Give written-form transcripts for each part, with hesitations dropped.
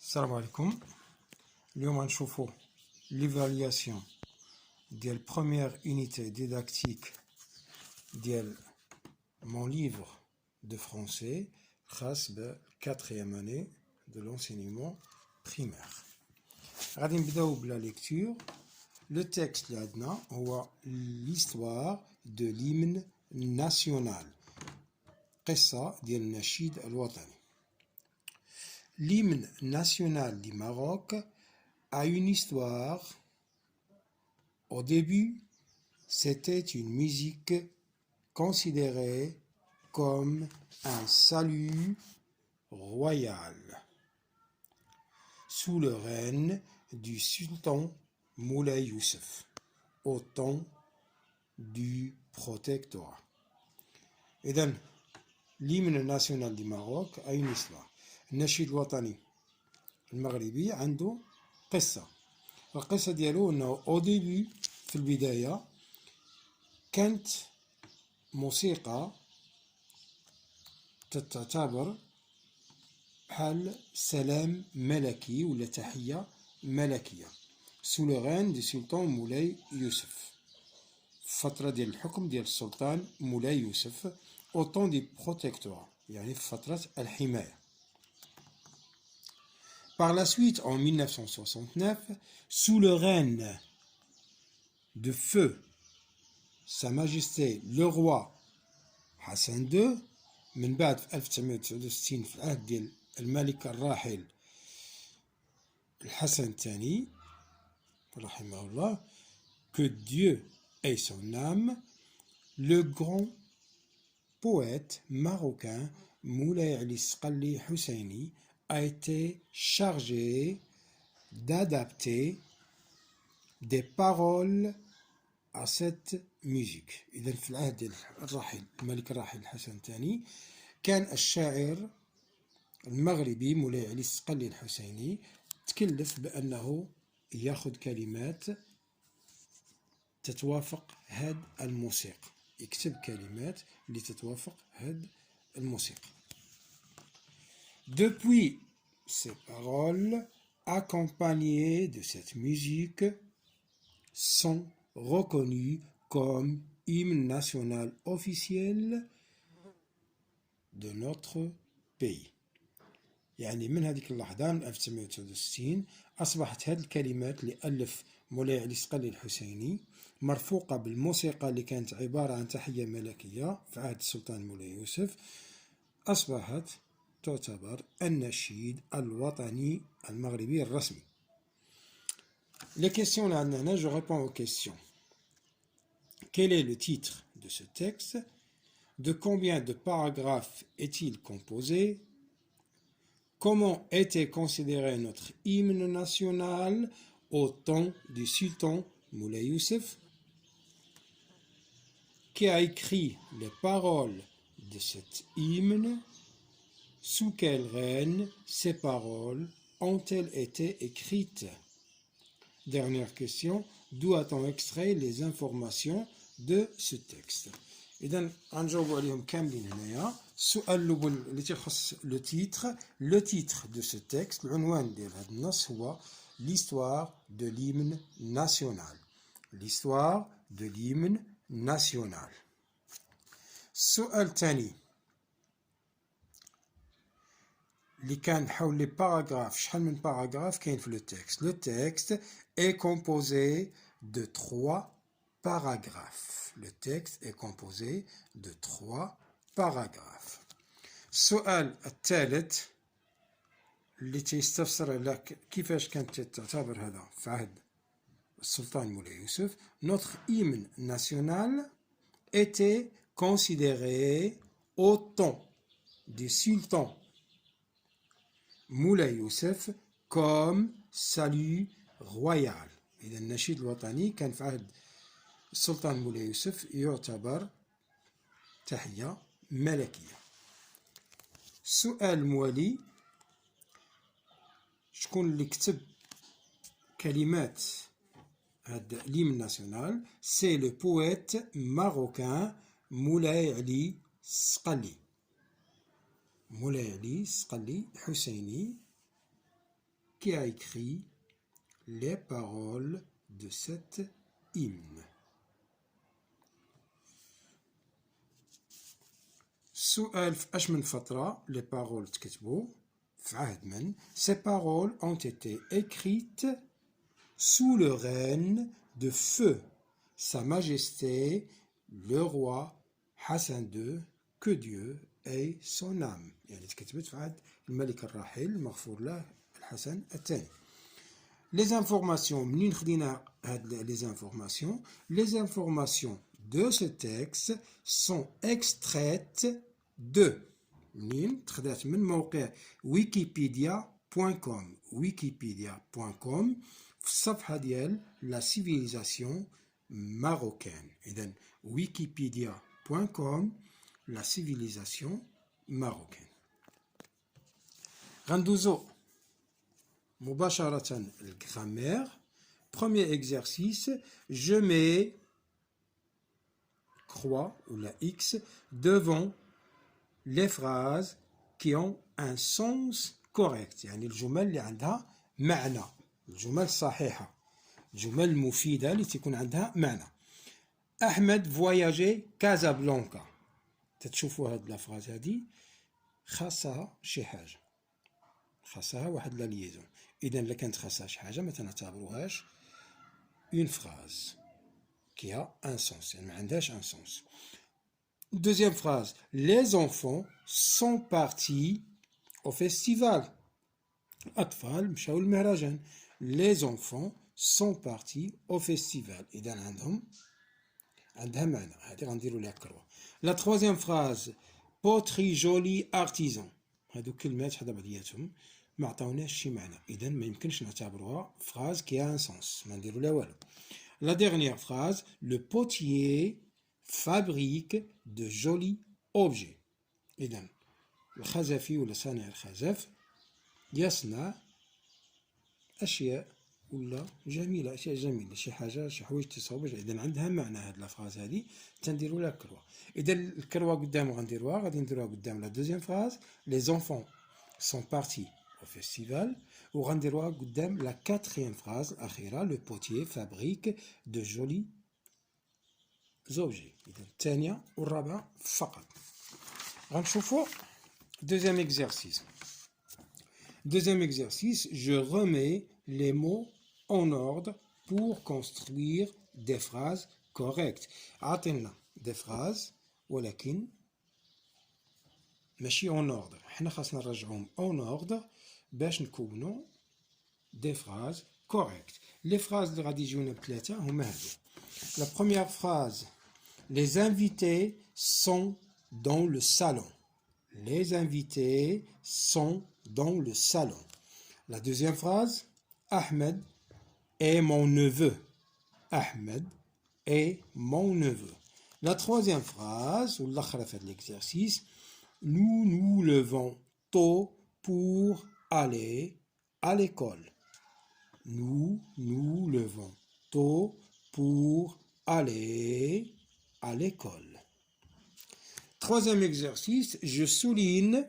السلام عليكم. اليوم غنشوفوا l'évaluation ديال première unité didactique ديال mon livre de français خاص ب 4e année de l'enseignement primaire. غادي نبداو بلا lecture. Le texte اللي عندنا هو l'histoire de l'hymne national, قصة ديال النشيد الوطني. L'hymne national du Maroc a une histoire. Au début, c'était une musique considérée comme un salut royal sous le règne du sultan Moulay Youssef au temps du protectorat. Et donc, l'hymne national du Maroc a une histoire. النشيد الوطني المغربي عنده قصة. القصة ديالو أنه أو ديبي في البداية كانت موسيقى تعتبر بحال سلام ملكي ولا تحية ملكية sous le règne du sultan مولاي يوسف، فترة ديال الحكم ديال السلطان مولاي يوسف au temps du protectorat، يعني في فترة الحماية. Par la suite, en 1969, sous le règne de feu Sa Majesté le roi Hassan II، من بعد في 1969 في العهد ديال الملك الراحل الحسن الثاني رحمه الله، que Dieu ait son âme، le grand poète marocain Moulay Ali Sqali Husseini a été chargé d'adapter des paroles à cette musique. إذن في العهد ديال الراحل الملك الراحل الحسن الثاني كان الشاعر المغربي مولاي علي السقلي الحسيني تكلف بأنه ياخذ كلمات تتوافق هاد الموسيقى، يكتب كلمات اللي تتوافق هاد الموسيقى. Depuis, ces paroles accompagnées de cette musique sont reconnues comme hymne national officiel de notre pays. يعني من هذيك اللحظة من 1969 أصبحت هذه الكلمات اللي ألف مولاي علي السقلي الحسيني مرفوقة بالموسيقى اللي كانت عبارة عن تحية ملكية في عهد السلطان مولاي يوسف، أصبحت تعتبر النشيد الوطني المغربي الرسمي. Les questions là, je réponds aux questions. Quel est le titre de ce texte? De combien de paragraphes est-il composé? Comment était considéré notre hymne national au temps du sultan Moulay Youssef? Qui a écrit les paroles de cet hymne? Sous quel règne ces paroles ont-elles été écrites? Dernière question, d'où a-t-on extrait les informations de ce texte? إذن غنجاوبوا عليهم كاملين هنايا. السؤال الأول اللي تيخص لو تيتر دو سو تكست، العنوان ديال هذا النص هو l'histoire de l'hymne national. L'histoire de l'hymne national. السؤال الثاني اللي كان حول لي باراغراف، شحال من باراغراف كاين في لو تكست. لو تكست est composé de 3 paragraphes. Le texte est composé de 3 paragraphes. السؤال الثالث اللي تيستفسر على كيفاش كانت تعتبر هذا في عهد السلطان مولاي يوسف. Notre hymne national était considéré au temps du sultan مولاي يوسف comme salut royal. إذا النشيد الوطني كان في عهد السلطان مولاي يوسف يعتبر تحية ملكية. السؤال الموالي، شكون اللي كتب كلمات هذا l'hymne national؟ C'est le poète marocain مولاي علي السقلي. مولاي علي السقلي الحسيني qui a écrit les paroles de cet hymne. السؤال في اش من فترة les paroles تكتبوا في عهد من. Ces paroles ont été écrites sous le règne de feu Sa Majesté le roi Hassan II, que Dieu ait son âme. يعني تكتبت في عهد الملك الراحل المغفور له الحسن الثاني. Les informations, منين خدينا هاد les informations de ce texte sont extraites de منين تخدات من موقع wikipedia.com في الصفحة ديال la civilisation marocaine. إذن wikipedia.com la civilisation marocaine. غندوزو مباشرة الgrammaire. Premier exercice, je mets croix ou la X devant les phrases qui ont un sens correct. يعني الجمل اللي عندها معنى، الجمل الصحيحة، الجمل المفيدة اللي تكون عندها معنى. أحمد فواياجي كازابلانكا. تتشوفوا هاد الفراز هادي خاصها شي حاجة، خاصها واحد لا ليزون. إذا إلا كانت خاصها شي حاجة ما تنعتبروهاش une phrase qui a un sens، يعني ما عندهاش un sens. Deuxième phrase, les enfants sont partis au festival. الأطفال مشاو للمهرجان. Les enfants sont partis au festival. إذا عندها معنى. هذه غنديروا لها كروة. La troisième phrase, poterie joli artisan. هادو كلمات حدا بعضياتهم ما عطاوناش شي معنى، إذا ما يمكنش نعتبروها phrase qui a un sens، ما نديروا لها والو. La dernière phrase, le potier fabrique de jolis objets. إذا الخزفي ولا صانع الخزف يصنع أشياء ولا جميلة، أشياء جميلة، شي حاجة شي حوايج تصاوب. إذا عندها معنى هاد الفراز هادي تنديروا لها كروة. إذا الكروة قدام غنديروها، غادي نديروها قدام لا دوزيام فراز les enfants sont partis au festival، وغنديروها قدام لا كاتريام فراز الأخيرة le potier fabrique de jolis objets. إذا الثانية والرابعة فقط. غنشوفوا deuxième exercice. Deuxième exercice, je remets les mots en ordre pour construire des phrases correctes. عطينا des phrases ولكن ماشي en ordre. حنا خاصنا نرجعوهم en ordre باش نكونوا des phrases correctes. Les phrases اللي غادي يجيونا بثلاثة هما هادو. La première phrase, les invités sont dans le salon. Les invités sont dans le salon. La deuxième phrase, Ahmed est mon neveu. Ahmed est mon neveu. La troisième phrase, ou l'akhra fait l'exercice, nous nous levons tôt pour aller à l'école. Nous nous levons tôt pour aller à l'école. Troisième exercice, je souligne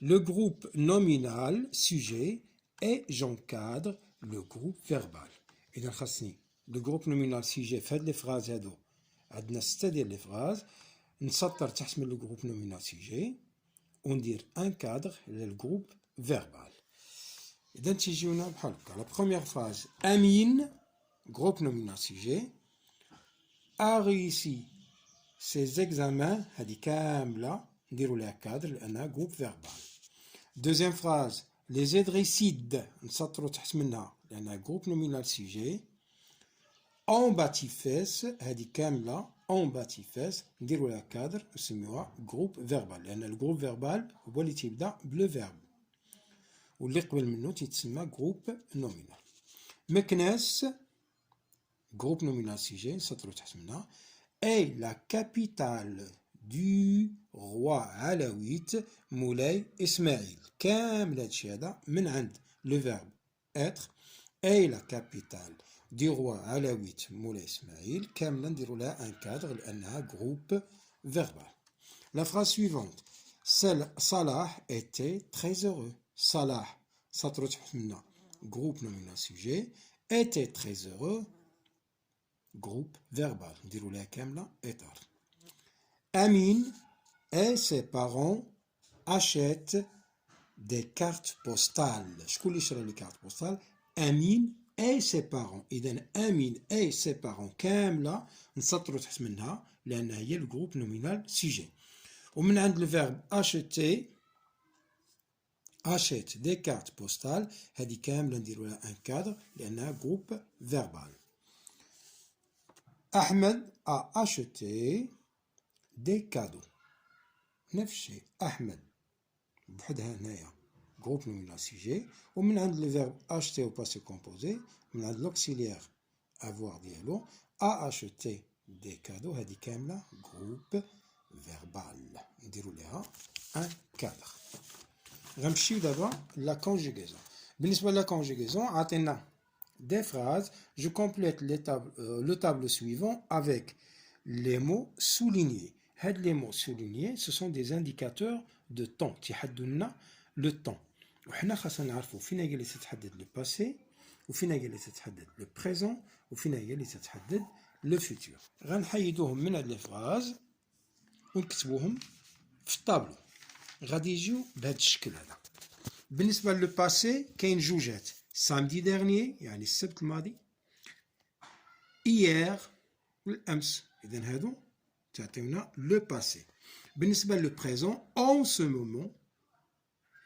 le groupe nominal sujet et j'encadre le groupe verbal. إذا خاصني le groupe nominal sujet في هاد لي فراز هادو عندنا 6 ديال لي فراز، نسطر تحت من le groupe nominal sujet وندير ان كادر للجروب فيربال. إذا تيجيونا بحال هكا. لا بروميير فراز أمين groupe nominal sujet a réussi ses examens، هذه كاملة نديرو لها كادر لأنها جروب فيربال. Deuxième phrase, les Idrissides نسطرو تحت منها لأنها جروب نومينال سيجي. en bâtifesse هذه كاملة en bâtifesse نديرو لها كادر نسميوها جروب فيربال لأن الجروب فيربال هو اللي تيبدا بلو فيرب واللي قبل منه تيتسمى جروب نومينال. مكناس جروب نومينال سيجي نسطرو تحت منها. et la capitale du roi alawite مولاي إسماعيل. كامل هادشي هذا من عند le verbe être. et la capitale du roi alawite مولاي إسماعيل كاملة نديرو لها ان كادر لأنها جروب verbal. La phrase suivante, Salah était très heureux. Salah سطر تحت منا groupe nominal sujet était très heureux groupe verbal نديروا لها كاملة إطار Amine et ses parents achètent des cartes postales شكون اللي شرا لي كارت بوستال Amine et ses parents إذا Amine et ses parents كاملة نسطروا تحت منها لأنها هي الجروب نومينال سيجي ومن عند الفيرب acheter achète des cartes postales هذه كاملة نديروا لها ان كادر لأنها جروب فيربال أحمد a acheté des cadeaux نفس الشيء أحمد بوحدها هنايا جروب نومينال سيجي ومن عند الفيرب acheter و passé composé من عند l'auxiliaire avoir ديالو a acheté des cadeaux هذه كاملة جروب فيربال نديروا لها ان كادر غنمشيو دابا لا كونجوغيزون بالنسبة لا كونجوغيزون عطينا des phrases je complète le tableau suivant avec les mots soulignés هاد les mots soulignés ce sont des indicateurs de temps تيحدوا لنا le temps وحنا خاصنا نعرفوا فين هي اللي تتحدد le passé وفين هي اللي تتحدد le présent وفين هي اللي تتحدد le futur غنحيدوهم من هاد لي فراز ونكتبوهم في الطابلو غادي يجيو بهذا الشكل هذا بالنسبه للو باسي كاين جوجات سامدي ديرنيي يعني السبت الماضي ايير والامس اذا هادو تعطيونا لو باسي بالنسبه للو بريزون اون سو مومون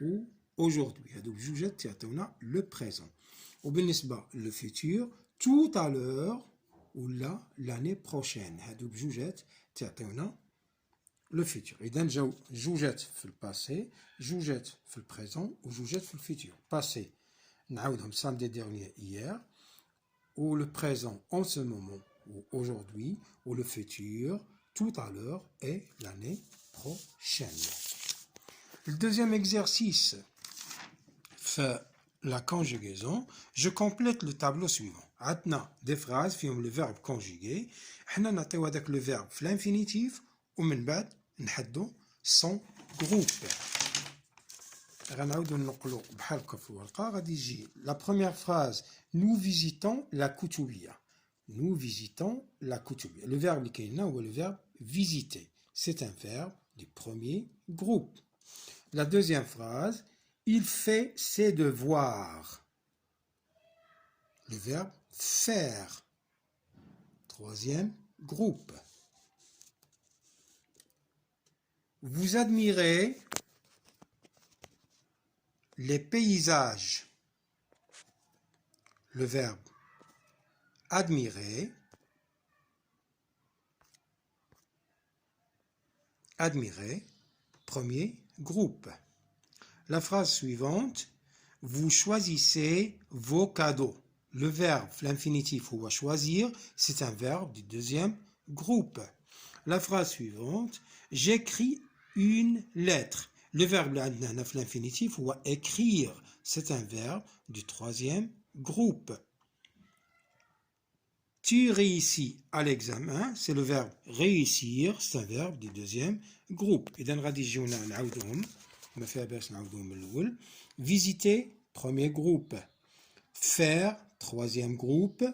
و aujourd'hui هادو بجوجات تعطيونا لو بريزون وبالنسبه للو فيتور tout à l'heure ولا l'année prochaine هادو بجوجات تعطيونا le futur. إذن جاو جوجات في الباسي جوجات في البريزون وجوجات في الفيتور باسي نعاودهم samedi dernier hier ou le présent en ce moment ou aujourd'hui ou le futur tout à l'heure et l'année prochaine. Le deuxième exercice fait la conjugaison je complète le tableau suivant عندنا des phrases فيهم le verbe conjugué حنا نعطيو هذاك le verbe في l'infinitif ومن بعد نحدو son groupe غنعاودو نقلو بحال هكا في الورقه غادي يجي لا بروميير فراز nous visitons la كتبيه nous visitons la كتبيه le verbe اللي كاين هنا هو le verbe visiter c'est un verbe du premier groupe la deuxième phrase il fait ses devoirs le verbe faire troisième groupe vous admirez les paysages. Le verbe admirer. Admirer. Premier groupe. La phrase suivante. Vous choisissez vos cadeaux. Le verbe, l'infinitif ou choisir, c'est un verbe du deuxième groupe. La phrase suivante. J'écris une lettre. Le verbe l'infinitif ou écrire, c'est un verbe du troisième groupe. Tu réussis à l'examen, c'est le verbe réussir, c'est un verbe du deuxième groupe. إذا غادي يجيونا نعاودوهم ما فيها باش نعاودوهم من الأول. Visiter, premier groupe. Faire, troisième groupe.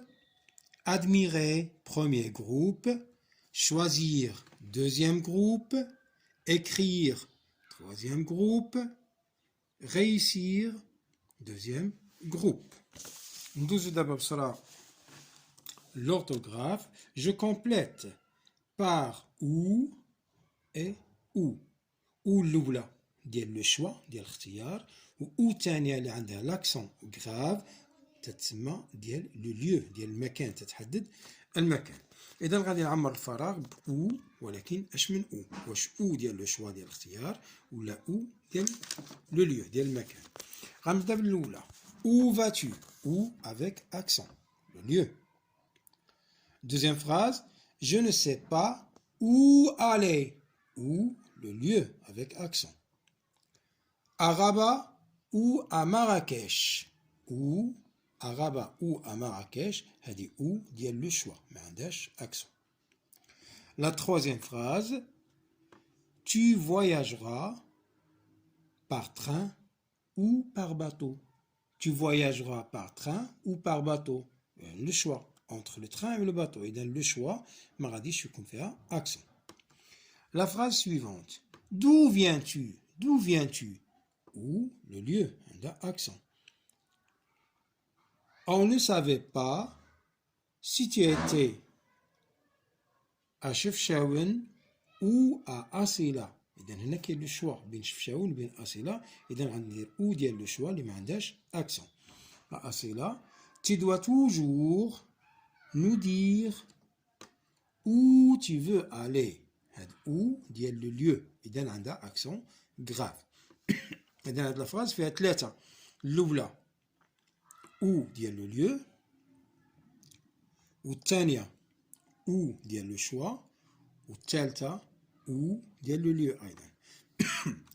Admirer, premier groupe. Choisir, deuxième groupe. Écrire, troisième groupe. Réussir, deuxième groupe. ندوزو دابا بسرعة l'orthographe. Je complète par ou et ou. ou الأولى ديال لو شوا ديال الاختيار و الثانية اللي عندها لاكسون غراف تتسمى ديال لو ليو ديال المكان تتحدد المكان. إذا غادي نعمر الفراغ بأو ولكن اش من أو واش أو ديال لو شوا ديال الاختيار ولا أو ديال لو ليو ديال المكان. غنبدا بالأولى Où vas-tu? Où avec accent. Le lieu. Deuxième phrase. Je ne sais pas où aller. Où le lieu avec accent. À Rabat ou à Marrakech. Où à Rabat ou à Marrakech. هذه où ديال le choix. ما عندهاش accent. La troisième phrase. Tu voyageras par train ou par bateau. tu voyageras par train ou par bateau. Le choix entre le train et le bateau. Et dans le choix, maradi, je suis accent. La phrase suivante. D'où viens-tu? D'où viens-tu? Ou le lieu, accent. On ne savait pas si tu étais à Chefchaouen ou à Asila. إذا هنا كاين لو شوا بين شفشاون وبين أصيلة. إذا غندير أو ديال لو شوا اللي ما عندهاش أكسون. أصيلة. Tu dois toujours nous dire où tu veux aller. هاد où ديال لو lieu. إذا عندها أكسون grave. إذا هاد الفراز فيها ثلاثة. الأولى où ديال لو lieu. والثانية où ديال لو شوا. والثالثة ou ديال le lieu أيضا.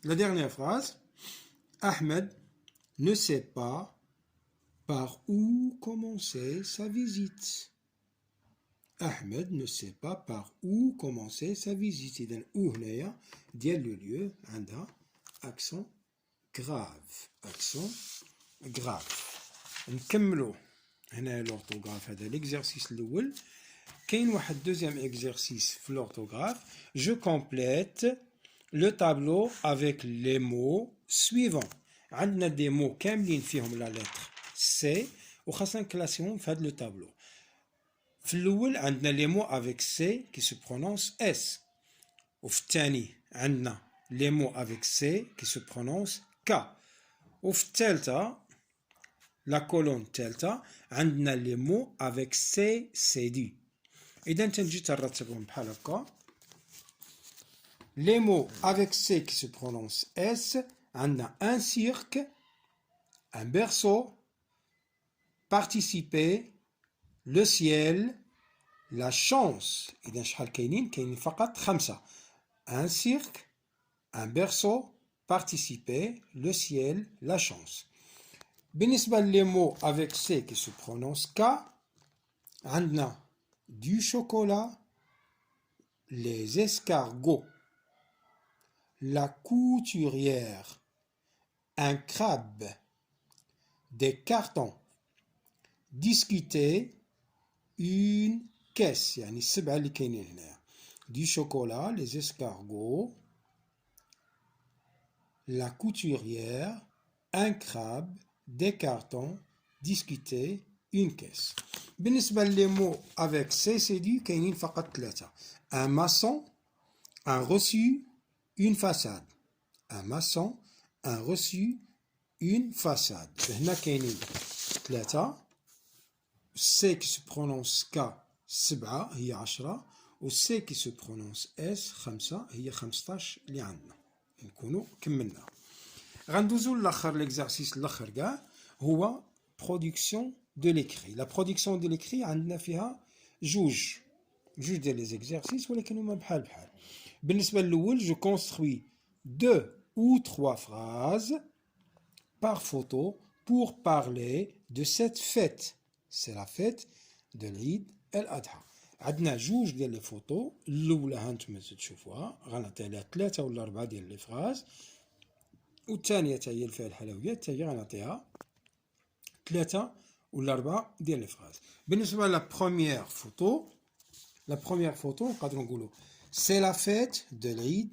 La dernière phrase. Ahmed ne sait pas par où commencer sa visite. Ahmed ne sait pas par où commencer sa visite. إذا où هنايا ديال le lieu عندها accent grave. Accent grave. نكملوا هنا l'orthographe. هذا l'exercice الأول. كاين واحد deuxième exercice في l'orthographe. Je complète le tableau avec les mots suivants. عندنا des mots كاملين فيهم la lettre C وخاصنا نكلاسيهم في هذا le tableau. في الأول عندنا les mots avec C qui se prononce S. وفي الثاني عندنا les mots avec C qui se prononce K. وفي الثالثة la colonne الثالثة عندنا les mots avec C CD. إذا تنجي ترتبهم بحال هكا. Les mots avec C qui se prononcent S, on a un cirque, un berceau, participer, le ciel, la chance. إذا شحال كاينين فقط 5. Un cirque, un berceau, participer, le ciel, la chance. بالنسبة les mots avec C qui se prononcent K, on a du chocolat, les escargots, la couturière, un crabe, des cartons, discuter, une caisse. يعني السبعة اللي كاينين هنا. Du chocolat, les escargots, la couturière, un crabe, des cartons, discuter, une caisse. بالنسبة les mots avec CCD كاينين فقط 3. Un maçon, un reçu, une façade. Un maçon, un reçu, une façade. هنا كاينين 3. C qui se prononce K 7 هي 10 و C qui se prononce S 5 هي 15 اللي عندنا. نكونوا كملنا. غندوزو للاخر l'exercice الاخر كاع هو production de l'écrit. La production de l'écrit عندنا فيها جوج ديال les exercices ولكن هما بحال. بالنسبة للأول je construis 2 ou 3 phrases par photo pour parler de cette fête. C'est la fête de l'Eid el-Adha. عندنا جوج ديال لي فوتو. الأولى هانتوما تشوفوها غنعطي عليها 3 ولا 4 ديال لي فراز. والثانية حتى هي اللي فيها الحلويات حتى هي غنعطيها 3 ولا 4 ديال لي فراز. بالنسبة لا بروميير فوتو نقدروا نقولوا c'est la fête de l'Eid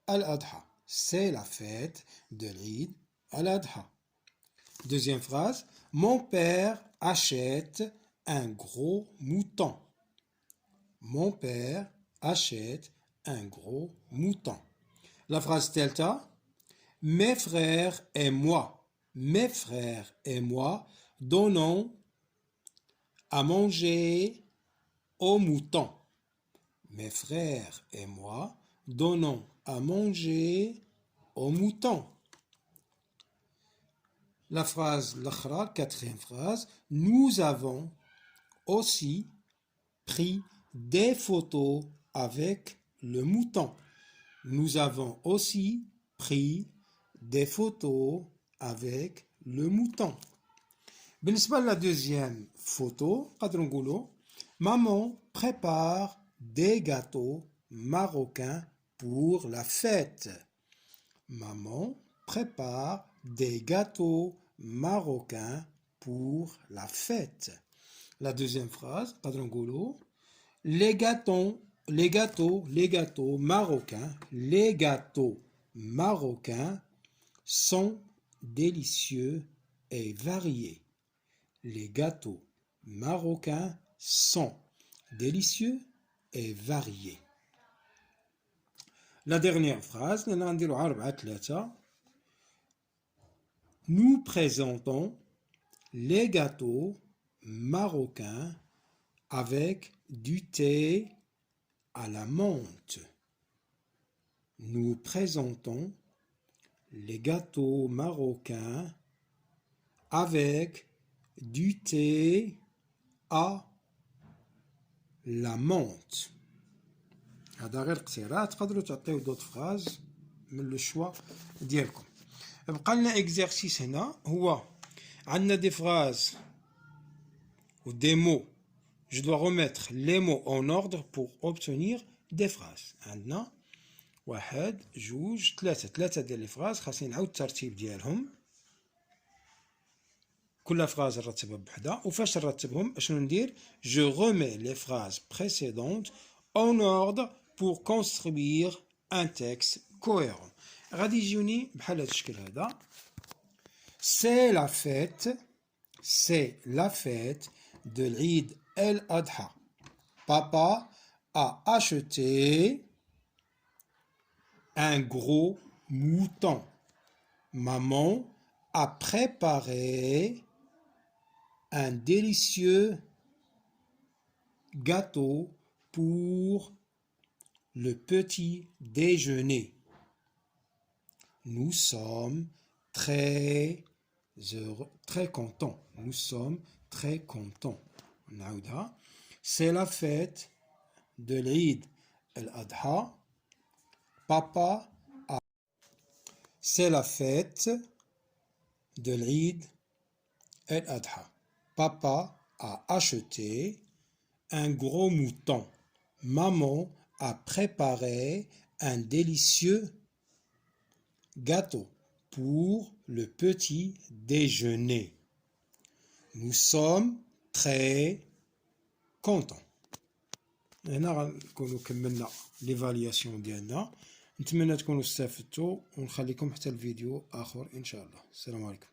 al-Adha. C'est la fête de l'Eid al-Adha. Deuxième phrase. Mon père achète un gros mouton. Mon père achète un gros mouton. La phrase delta. Mes frères et moi donnons à manger aux moutons. Mes frères et moi donnons à manger aux moutons. La phrase, la quatrième phrase, nous avons aussi pris des photos avec le mouton. Nous avons aussi pris des photos avec le mouton. بالنسبة la deuxième photo, نقدروا نقولوا maman prépare des gâteaux marocains pour la fête. Maman prépare des gâteaux marocains pour la fête. La deuxième phrase, قادروا les gâteaux marocains sont délicieux et variés. Les gâteaux marocains sont délicieux et variés. La dernière phrase, nous présentons les gâteaux marocains avec du thé à la menthe. Nous présentons les gâteaux marocains avec du thé à la menthe. هذا غير اقتراح تقدروا تعطيو دوت فراز من لو شوا ديالكم. بقى لنا اكزرسيس هنا هو عندنا دي فراز ou des mots. Je dois remettre les mots en ordre pour obtenir des phrases. عندنا واحد جوج ثلاثة ديال لي فراز خاصني نعاود الترتيب ديالهم. كل فراز نرتبها بوحدها وفاش نرتبهم اشنو ندير؟ Je remets les phrases précédentes en ordre pour construire un texte cohérent. غادي يجوني بحال هذا الشكل هذا. C'est la fête de l'Eid el-Adha. Papa a acheté un gros mouton. Maman a préparé un délicieux gâteau pour le petit déjeuner. Nous sommes très heureux, très contents. Nous sommes très contents. C'est la fête de l'Eid el-Adha. C'est la fête de l'Eid el-Adha. Papa a acheté un gros mouton. Maman a préparé un délicieux gâteau pour le petit déjeuner. Nous sommes très contents. هنا غنكونوا كملنا ليفالياسيون ديالنا. نتمنى تكونوا استفدتوا ونخليكم حتى الفيديو اخر ان شاء الله. السلام عليكم.